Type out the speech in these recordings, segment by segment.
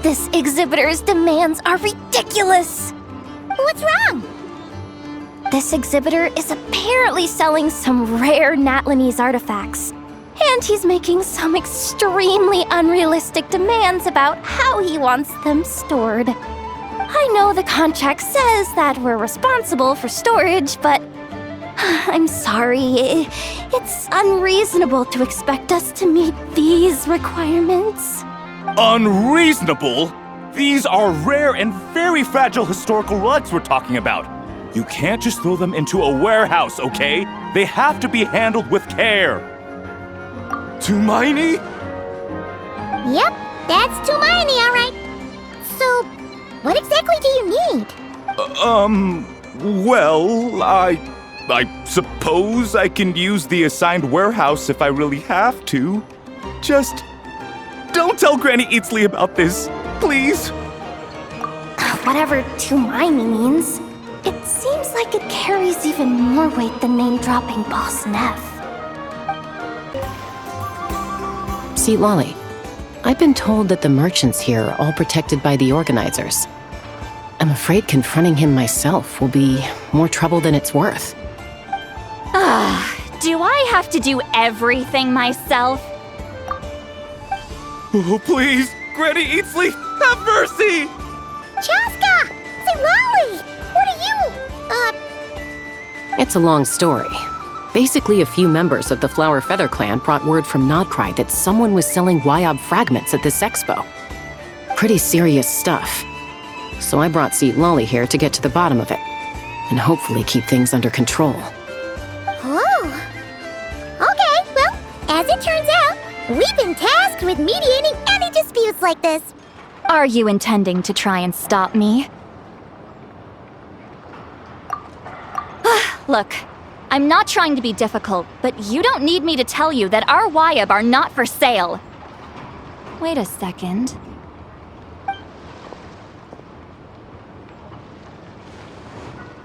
This exhibitor's demands are ridiculous! What's wrong? This exhibitor is apparently selling some rare Natlanese artifacts, and he's making some extremely unrealistic demands about how he wants them stored. I know the contract says that we're responsible for storage, but I'm sorry, it's unreasonable to expect us to meet these requirements. Unreasonable? These are rare and very fragile historical relics we're talking about. You can't just throw them into a warehouse, okay? They have to be handled with care. Too miny? Yep, that's too many, all right. So, what exactly do you need? Well, I suppose I can use the assigned warehouse if I really have to. Just don't tell Granny Eatsley about this, please. Whatever Tumaini means, it seems like it carries even more weight than name-dropping Boss Neff. See, Lolly, I've been told that the merchants here are all protected by the organizers. I'm afraid confronting him myself will be more trouble than it's worth. Do I have to do everything myself? Oh, please, Granny Eatsley, have mercy! Chaska! Say, Lolly! What are you? It's a long story. Basically, a few members of the Flower Feather clan brought word from Nodcry that someone was selling Wyob fragments at this expo. Pretty serious stuff. So I brought Seat Lolly here to get to the bottom of it, and hopefully keep things under control. Oh. Okay, well, as it turns out, we've been tasked with mediating any disputes like this. Are you intending to try and stop me? Look, I'm not trying to be difficult, but you don't need me to tell you that our Wyob are not for sale. Wait a second.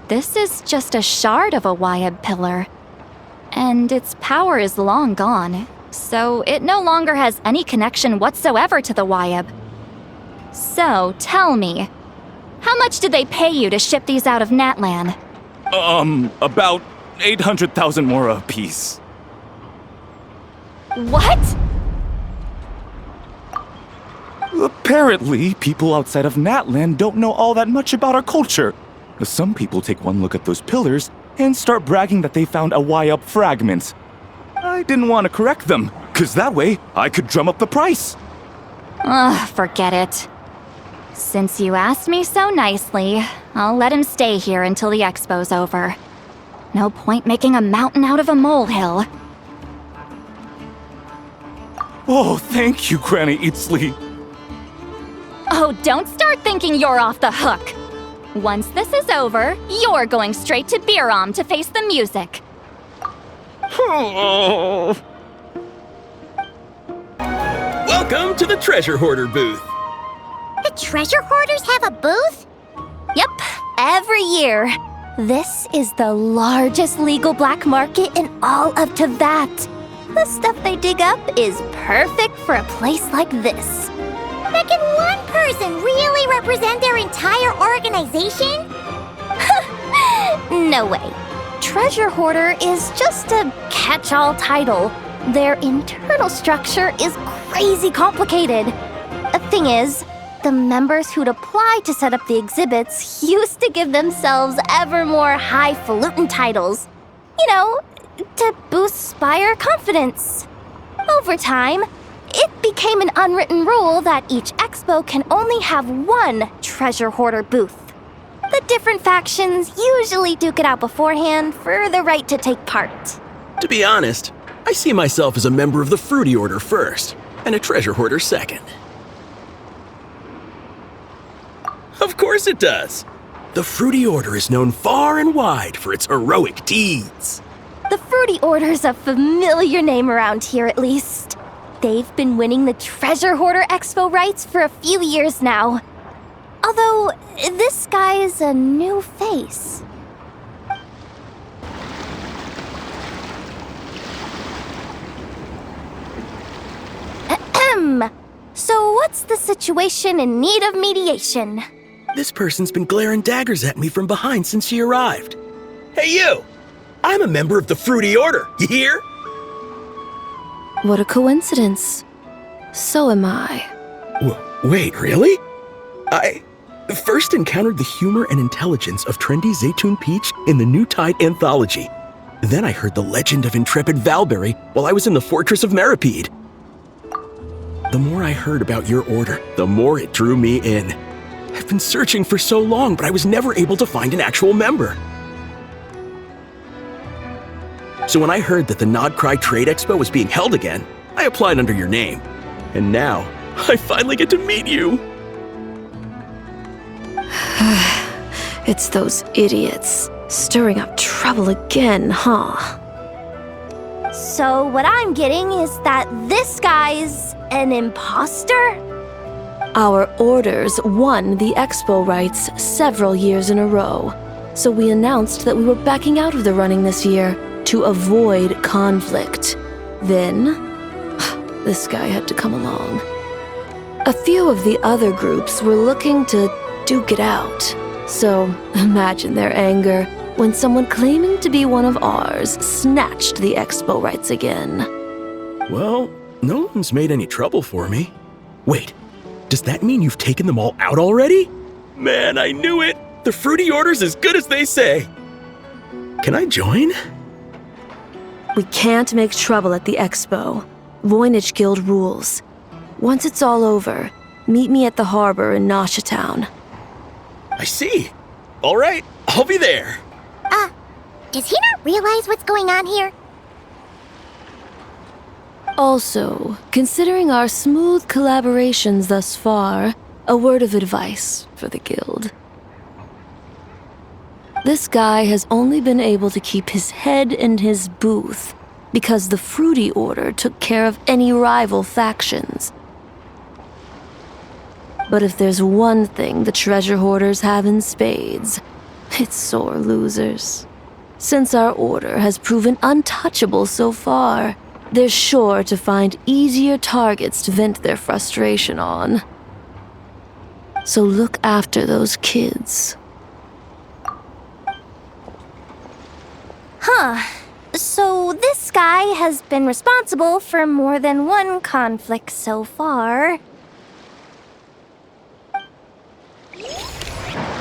This is just a shard of a Wyob pillar, and its power is long gone, so it no longer has any connection whatsoever to the Wyob. So, tell me, how much did they pay you to ship these out of Natlan? About 800,000 more apiece. What? Apparently, people outside of Natlan don't know all that much about our culture. Some people take one look at those pillars and start bragging that they found a Wyob fragment. I didn't want to correct them, because that way I could drum up the price. Ugh, forget it. Since you asked me so nicely, I'll let him stay here until the expo's over. No point making a mountain out of a molehill. Oh, thank you, Granny Eatsley. Oh, don't start thinking you're off the hook. Once this is over, you're going straight to Biram to face the music. Welcome to the Treasure Hoarder booth. The treasure hoarders have a booth? Yep, every year. This is the largest legal black market in all of Teyvat. The stuff they dig up is perfect for a place like this. But can one person really represent their entire organization? No way. Treasure Hoarder is just a catch-all title. Their internal structure is crazy complicated. The thing is, the members who'd apply to set up the exhibits used to give themselves ever more highfalutin titles. You know, to boost Spire confidence. Over time, it became an unwritten rule that each expo can only have one Treasure Hoarder booth. The different factions usually duke it out beforehand for the right to take part. To be honest, I see myself as a member of the Fruity Order first, and a Treasure Hoarder second. Of course it does. The Fruity Order is known far and wide for its heroic deeds. The Fruity Order's a familiar name around here, at least. They've been winning the Treasure Hoarder Expo rights for a few years now. Although, this guy's a new face. Ahem. So What's the situation in need of mediation? This person's been glaring daggers at me from behind since she arrived. Hey, you! I'm a member of the Fruity Order, you hear? What a coincidence. So am I. Wait, really? I first encountered the humor and intelligence of trendy Zaytun Peach in the New Tide anthology. Then I heard the legend of intrepid Valberry while I was in the Fortress of Meripede. The more I heard about your order, the more it drew me in. I've been searching for so long, but I was never able to find an actual member. So when I heard that the Nodcry Trade Expo was being held again, I applied under your name. And now, I finally get to meet you. It's those idiots. Stirring up trouble again, huh? So what I'm getting is that this guy's an imposter? Our orders won the expo rights several years in a row, so we announced that we were backing out of the running this year to avoid conflict. Then, this guy had to come along. A few of the other groups were looking to duke it out, so imagine their anger when someone claiming to be one of ours snatched the expo rights again. Well, no one's made any trouble for me. Wait, does that mean you've taken them all out already? Man, I knew it! The Fruity Order's as good as they say! Can I join? We can't make trouble at the expo. Voynich Guild rules. Once it's all over, meet me at the harbor in Nasha Town. I see. All right, I'll be there. Does he not realize what's going on here? Also, considering our smooth collaborations thus far, a word of advice for the guild. This guy has only been able to keep his head in his booth because the Fruity Order took care of any rival factions. But if there's one thing the treasure hoarders have in spades, it's sore losers. Since our order has proven untouchable so far, they're sure to find easier targets to vent their frustration on. So look after those kids. Huh. So this guy has been responsible for more than one conflict so far.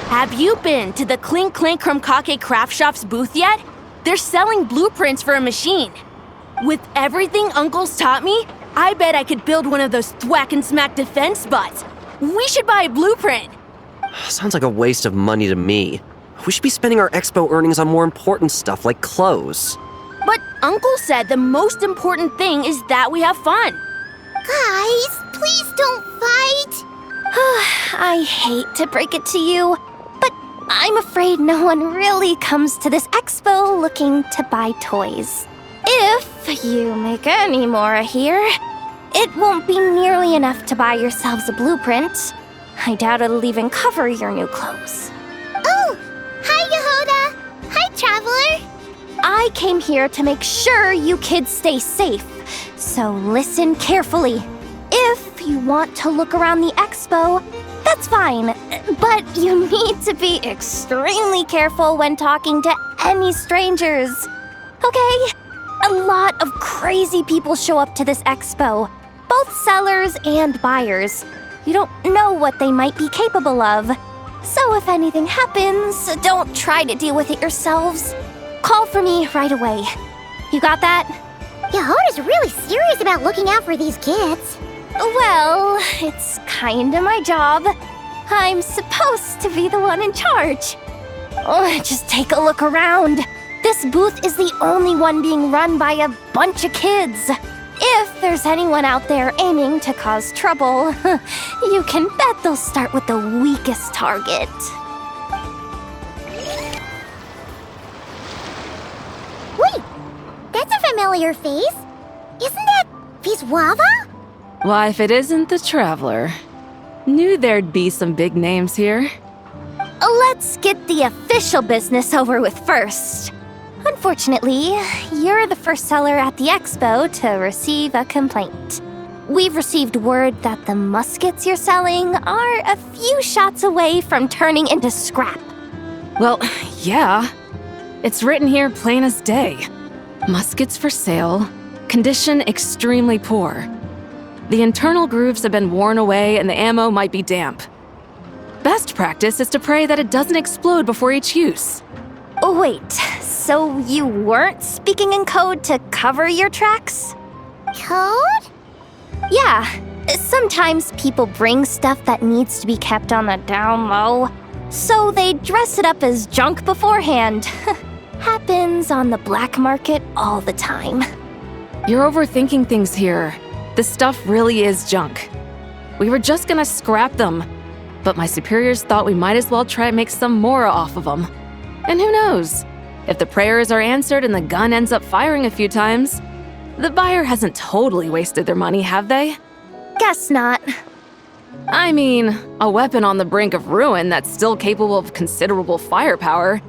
Have you been to the Clink-Clank Craft Shop's booth yet? They're selling blueprints for a machine. With everything Uncle's taught me, I bet I could build one of those thwack and smack defense bots. We should buy a blueprint. Sounds like a waste of money to me. We should be spending our expo earnings on more important stuff like clothes. But Uncle said the most important thing is that we have fun. Guys, please don't fight. I hate to break it to you, but I'm afraid no one really comes to this expo looking to buy toys. If you make any more here, it won't be nearly enough to buy yourselves a blueprint. I doubt it'll even cover your new clothes. Oh, hi, Yehoda. Hi, Traveler. I came here to make sure you kids stay safe, so listen carefully. If you want to look around the expo, that's fine, but you need to be extremely careful when talking to any strangers. Okay? A lot of crazy people show up to this expo, both sellers and buyers. You don't know what they might be capable of. So if anything happens, don't try to deal with it yourselves. Call for me right away. You got that? Yehoda's really serious about looking out for these kids. Well, it's kinda my job. I'm supposed to be the one in charge. Oh, just take a look around. This booth is the only one being run by a bunch of kids. If there's anyone out there aiming to cause trouble, you can bet they'll start with the weakest target. Wait, that's a familiar face. Isn't that Viswava? Why, if it isn't the Traveler. Knew there'd be some big names here. Let's get the official business over with first. Unfortunately, you're the first seller at the expo to receive a complaint. We've received word that the muskets you're selling are a few shots away from turning into scrap. Well, yeah. It's written here plain as day. Muskets for sale. Condition extremely poor. The internal grooves have been worn away and the ammo might be damp. Best practice is to pray that it doesn't explode before each use. Oh, wait, so you weren't speaking in code to cover your tracks? Code? Yeah, sometimes people bring stuff that needs to be kept on the down low, so they dress it up as junk beforehand. Happens on the black market all the time. You're overthinking things here. This stuff really is junk. We were just gonna scrap them, but my superiors thought we might as well try and make some more off of them. And who knows? If the prayers are answered and the gun ends up firing a few times, the buyer hasn't totally wasted their money, have they? Guess not. I mean, a weapon on the brink of ruin that's still capable of considerable firepower.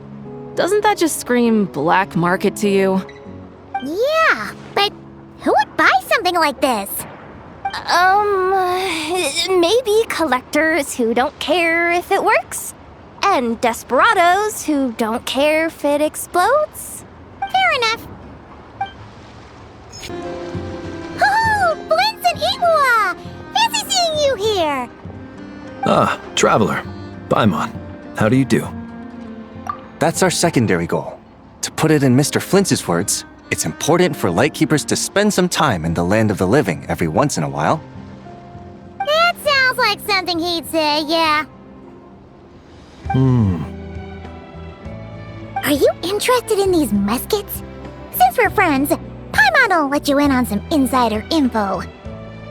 Doesn't that just scream black market to you? Yeah, but who would buy something like this? Maybe collectors who don't care if it works, and desperados who don't care if it explodes. Fair enough. Oh, Blintz and Igua! Fancy seeing you here! Ah, Traveler. Paimon, how do you do? That's our secondary goal. To put it in Mr. Flintz's words, it's important for Lightkeepers to spend some time in the land of the living every once in a while. That sounds like something he'd say, yeah. Are you interested in these muskets? Since we're friends, Paimon will let you in on some insider info.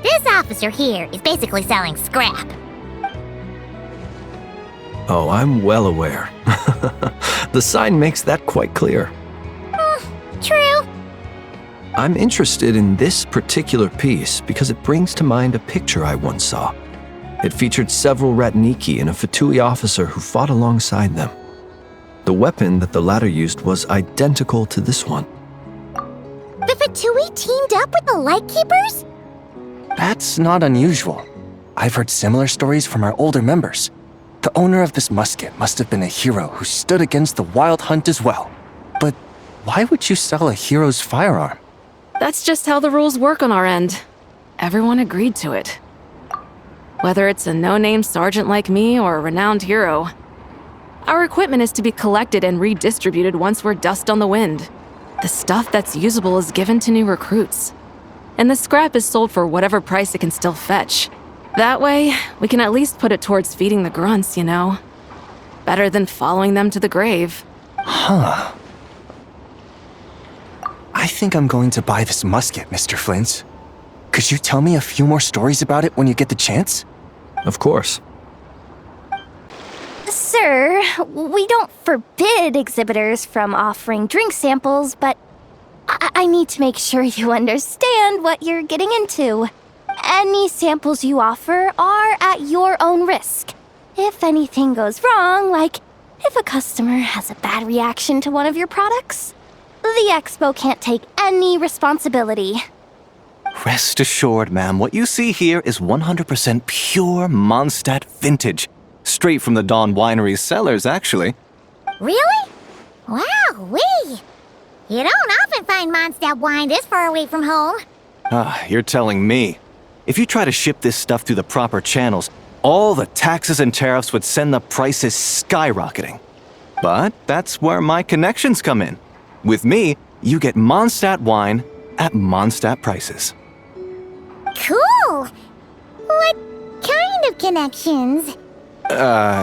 This officer here is basically selling scrap. Oh, I'm well aware. The sign makes that quite clear. True. I'm interested in this particular piece because it brings to mind a picture I once saw. It featured several Ratniki and a Fatui officer who fought alongside them. The weapon that the latter used was identical to this one. The Fatui teamed up with the Lightkeepers? That's not unusual. I've heard similar stories from our older members. The owner of this musket must have been a hero who stood against the Wild Hunt as well. But why would you sell a hero's firearm? That's just how the rules work on our end. Everyone agreed to it. Whether it's a no-name sergeant like me or a renowned hero, our equipment is to be collected and redistributed once we're dust on the wind. The stuff that's usable is given to new recruits, and the scrap is sold for whatever price it can still fetch. That way, we can at least put it towards feeding the grunts, you know? Better than following them to the grave. Huh. I think I'm going to buy this musket, Mr. Flintz. Could you tell me a few more stories about it when you get the chance? Of course. Sir, we don't forbid exhibitors from offering drink samples, but I need to make sure you understand what you're getting into. Any samples you offer are at your own risk. If anything goes wrong, like if a customer has a bad reaction to one of your products, the expo can't take any responsibility. Rest assured, ma'am, what you see here is 100% pure Mondstadt vintage. Straight from the Dawn Winery's cellars, actually. Really? Wow-wee! You don't often find Mondstadt wine this far away from home. Ah, you're telling me. If you try to ship this stuff through the proper channels, all the taxes and tariffs would send the prices skyrocketing. But that's where my connections come in. With me, you get Mondstadt wine at Mondstadt prices. Cool! What kind of connections? Hey!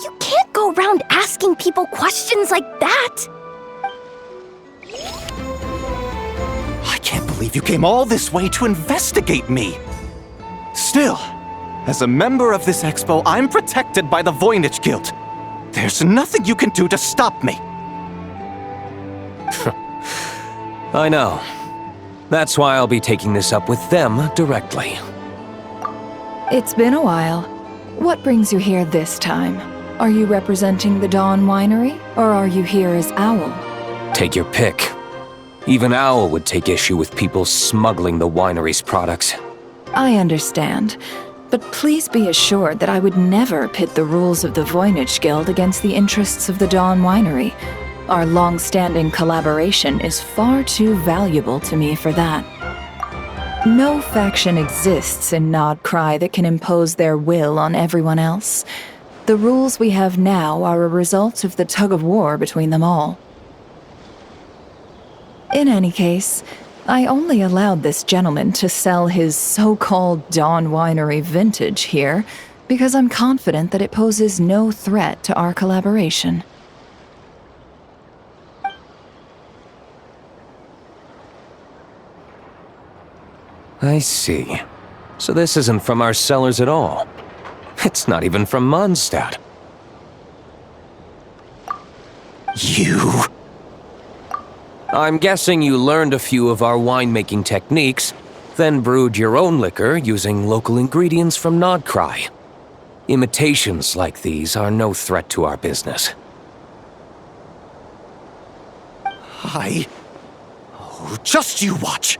You can't go around asking people questions like that! I can't believe you came all this way to investigate me. Still, as a member of this expo, I'm protected by the Voynich Guild. There's nothing you can do to stop me. I know. That's why I'll be taking this up with them directly. It's been a while. What brings you here this time? Are you representing the Dawn Winery, or are you here as Owl? Take your pick. Even Owl would take issue with people smuggling the winery's products. I understand, but please be assured that I would never pit the rules of the Voynich Guild against the interests of the Dawn Winery. Our long-standing collaboration is far too valuable to me for that. No faction exists in Nodcry that can impose their will on everyone else. The rules we have now are a result of the tug-of-war between them all. In any case, I only allowed this gentleman to sell his so-called Dawn Winery vintage here because I'm confident that it poses no threat to our collaboration. I see. So this isn't from our cellars at all. It's not even from Mondstadt. You... I'm guessing you learned a few of our winemaking techniques, then brewed your own liquor using local ingredients from Nodcry. Imitations like these are no threat to our business. Oh, just you watch.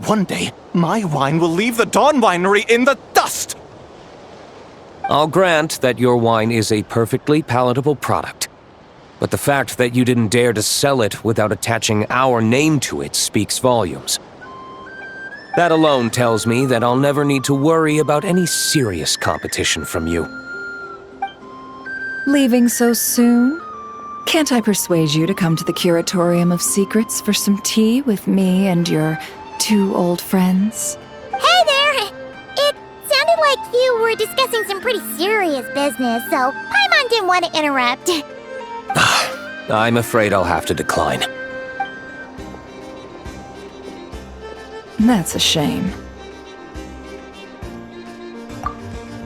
One day, my wine will leave the Dawn Winery in the dust! I'll grant that your wine is a perfectly palatable product. But the fact that you didn't dare to sell it without attaching our name to it speaks volumes. That alone tells me that I'll never need to worry about any serious competition from you. Leaving so soon? Can't I persuade you to come to the Curatorium of Secrets for some tea with me and your 2 old friends? Hey there! It sounded like you were discussing some pretty serious business, so Paimon didn't want to interrupt. I'm afraid I'll have to decline. That's a shame.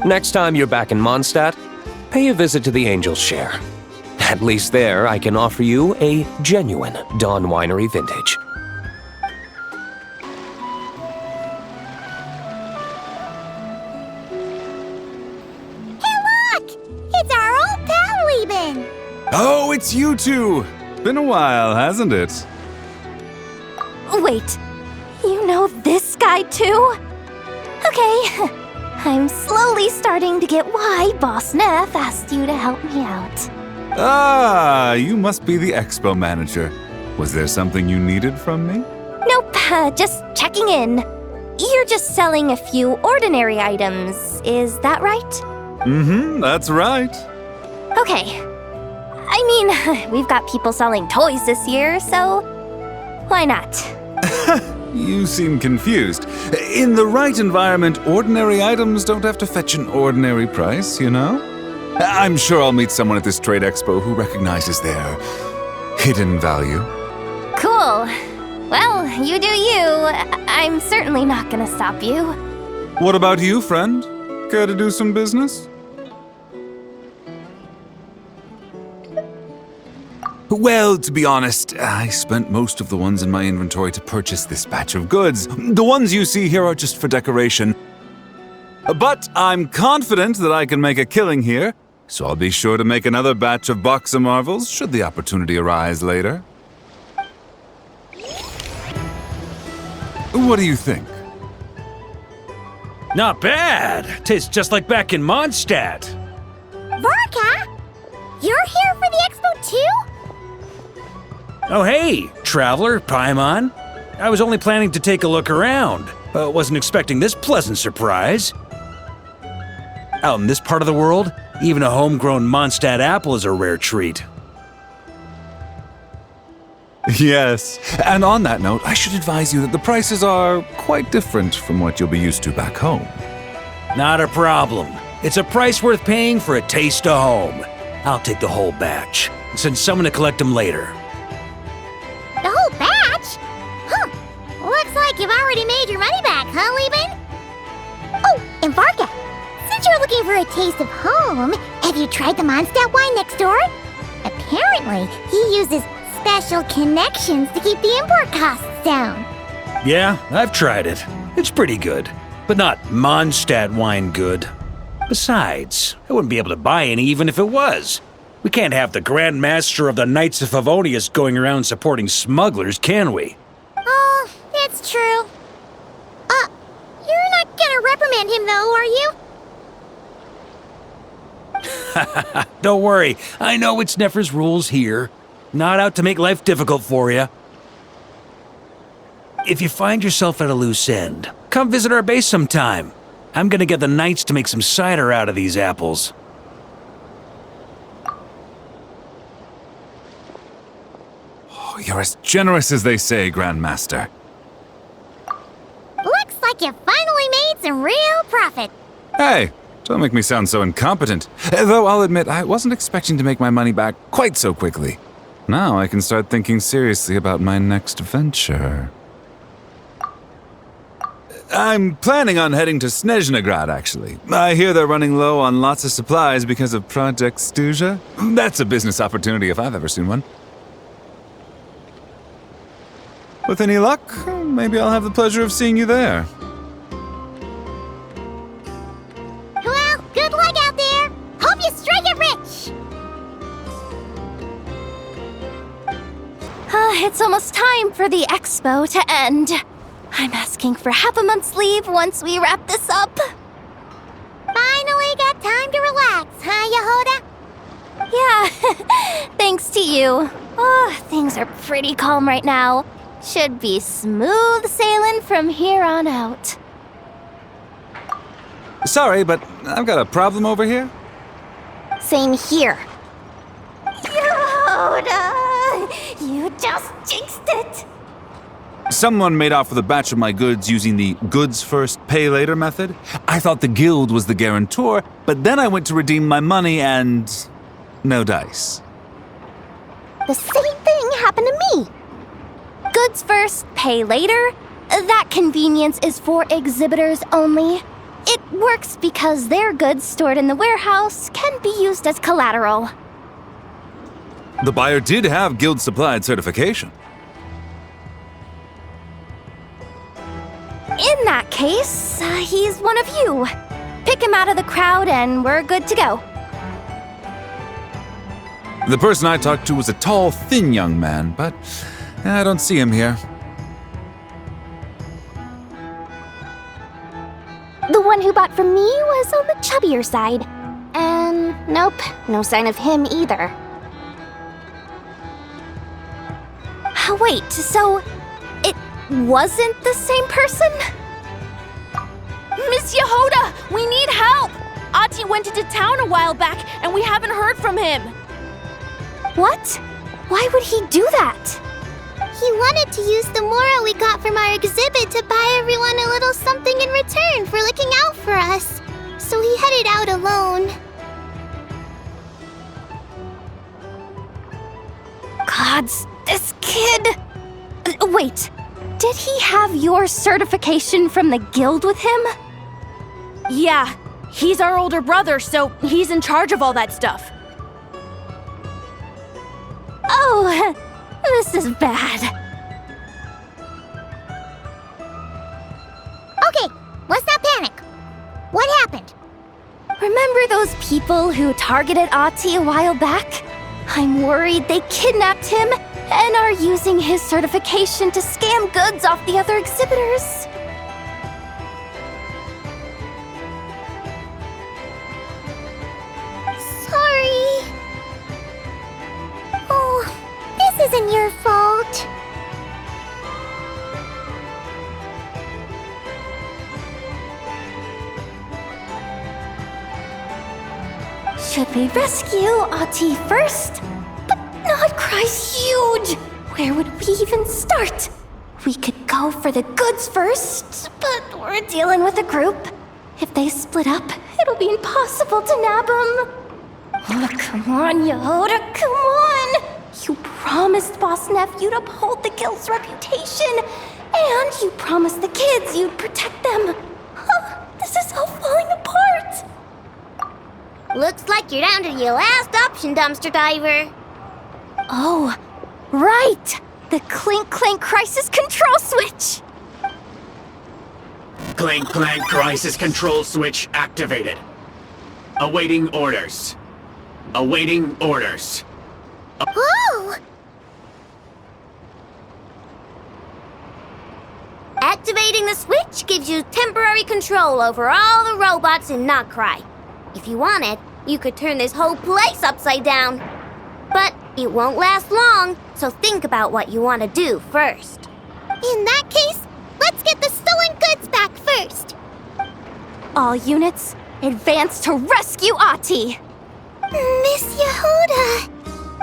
Next time you're back in Mondstadt, pay a visit to the Angel's Share. At least there, I can offer you a genuine Dawn Winery vintage. Hey look! It's our old pal, Liben! Oh, it's you two! Been a while, hasn't it? Wait, you know this guy too? Okay, I'm slowly starting to get why Boss Neff asked you to help me out. Ah, you must be the expo manager. Was there something you needed from me? Nope, just checking in. You're just selling a few ordinary items, is that right? Mm-hmm, that's right. Okay. I mean, we've got people selling toys this year, so why not? You seem confused. In the right environment, ordinary items don't have to fetch an ordinary price, you know? I'm sure I'll meet someone at this trade expo who recognizes their hidden value. Cool. Well, you do you. I'm certainly not gonna stop you. What about you, friend? Care to do some business? Well, to be honest, I spent most of the ones in my inventory to purchase this batch of goods. The ones you see here are just for decoration. But I'm confident that I can make a killing here, so I'll be sure to make another batch of Boxa Marvels should the opportunity arise later. What do you think? Not bad. Tastes just like back in Mondstadt. Varka? You're here for the expo too? Oh hey, traveler, Paimon. I was only planning to take a look around. Wasn't expecting this pleasant surprise. Out in this part of the world, even a homegrown Mondstadt apple is a rare treat. Yes, and on that note, I should advise you that the prices are quite different from what you'll be used to back home. Not a problem. It's a price worth paying for a taste of home. I'll take the whole batch and send someone to collect them later. The whole batch? Huh. Looks like you've already made your money back, huh, Liben? Oh, and Varka, since you're looking for a taste of home, have you tried the Mondstadt wine next door? Apparently, he uses special connections to keep the import costs down. Yeah, I've tried it. It's pretty good, but not Mondstadt wine good. Besides, I wouldn't be able to buy any even if it was. We can't have the Grand Master of the Knights of Favonius going around supporting smugglers, can we? true. You're not gonna reprimand him though, are you? Don't worry, I know it's Nefer's rules here. Not out to make life difficult for you. If you find yourself at a loose end, come visit our base sometime. I'm gonna get the knights to make some cider out of these apples. Oh, you're as generous as they say, Grandmaster. Looks like you finally made some real profit. Hey, don't make me sound so incompetent. Though I'll admit, I wasn't expecting to make my money back quite so quickly. Now I can start thinking seriously about my next venture. I'm planning on heading to Snezhnegrad, actually. I hear they're running low on lots of supplies because of Project Stuja. That's a business opportunity if I've ever seen one. With any luck, maybe I'll have the pleasure of seeing you there. Well, good luck out there. Hope you strike it rich. It's almost time for the expo to end. I'm asking for half a month's leave once we wrap this up. Finally got time to relax, huh, Yehoda? Yeah, thanks to you. Oh, things are pretty calm right now. Should be smooth sailing from here on out. Sorry, but I've got a problem over here. Same here. Yoda! You just jinxed it! Someone made off with a batch of my goods using the goods first, pay later method. I thought the guild was the guarantor, but then I went to redeem my money and no dice. The same thing happened to me. Goods first, pay later? That convenience is for exhibitors only. It works because their goods stored in the warehouse can be used as collateral. The buyer did have guild-supplied certification. In that case, he's one of you. Pick him out of the crowd and we're good to go. The person I talked to was a tall, thin young man, but I don't see him here. The one who bought from me was on the chubbier side. And nope, no sign of him either. Wait, so it wasn't the same person? Miss Yehoda, we need help! Ati went into town a while back, and we haven't heard from him. What? Why would he do that? He wanted to use the moral we got from our exhibit to buy everyone a little something in return for looking out for us. So he headed out alone. Gods, this kid... Wait, did he have your certification from the guild with him? Yeah, he's our older brother, so he's in charge of all that stuff. Oh, this is bad. Okay, let's not panic. What happened? Remember those people who targeted Ati a while back? I'm worried they kidnapped him and are using his certification to scam goods off the other exhibitors. Sorry. Oh, this isn't your fault. Should we rescue Ati first? But Nodcry's huge! Where would we even start? We could go for the goods first, but we're dealing with a group. If they split up, it'll be impossible to nab them. Oh, come on, Yehoda, come on! You promised Boss Nephew to uphold the guild's reputation, and you promised the kids you'd protect them. This is all falling apart. Looks like you're down to your last option, dumpster diver. Oh, right! The Clink-Clank Crisis Control Switch! Clink-Clank Crisis Control Switch activated. Awaiting orders. Awaiting orders. Oh! Activating the switch gives you temporary control over all the robots in Notcry. If you wanted, you could turn this whole place upside down. But it won't last long, so think about what you want to do first. In that case, let's get the stolen goods back first. All units, advance to rescue Ahti! Miss Yehuda!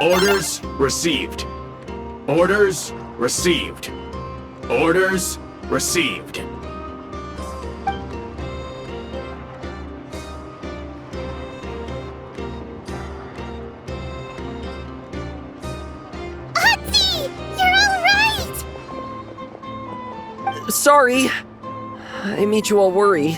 Orders received. Orders received. Orders received. Ahti! You're all right! Sorry. I made you all worry.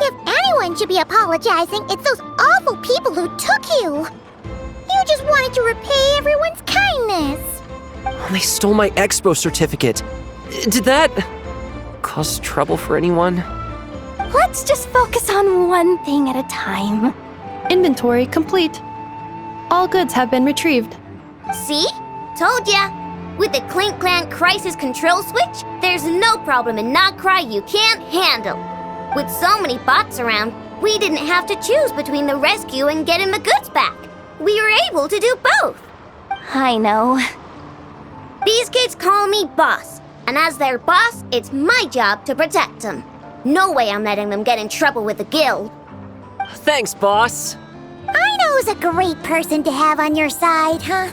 If anyone should be apologizing, it's those awful people who took you. You just wanted to repay everyone's kindness. They stole my expo certificate. Did that cause trouble for anyone? Let's just focus on one thing at a time. Inventory complete. All goods have been retrieved. See? Told ya! With the Clink-Clank Crisis Control Switch, there's no problem in Notcry you can't handle. With so many bots around, we didn't have to choose between the rescue and getting the goods back. We were able to do both. I know. These kids call me boss, and as their boss, it's my job to protect them. No way I'm letting them get in trouble with the guild. Thanks, boss. I know who's a great person to have on your side, huh?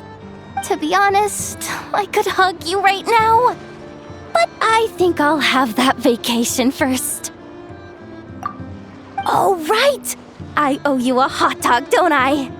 To be honest, I could hug you right now. But I think I'll have that vacation first. Oh, right! I owe you a hot dog, don't I?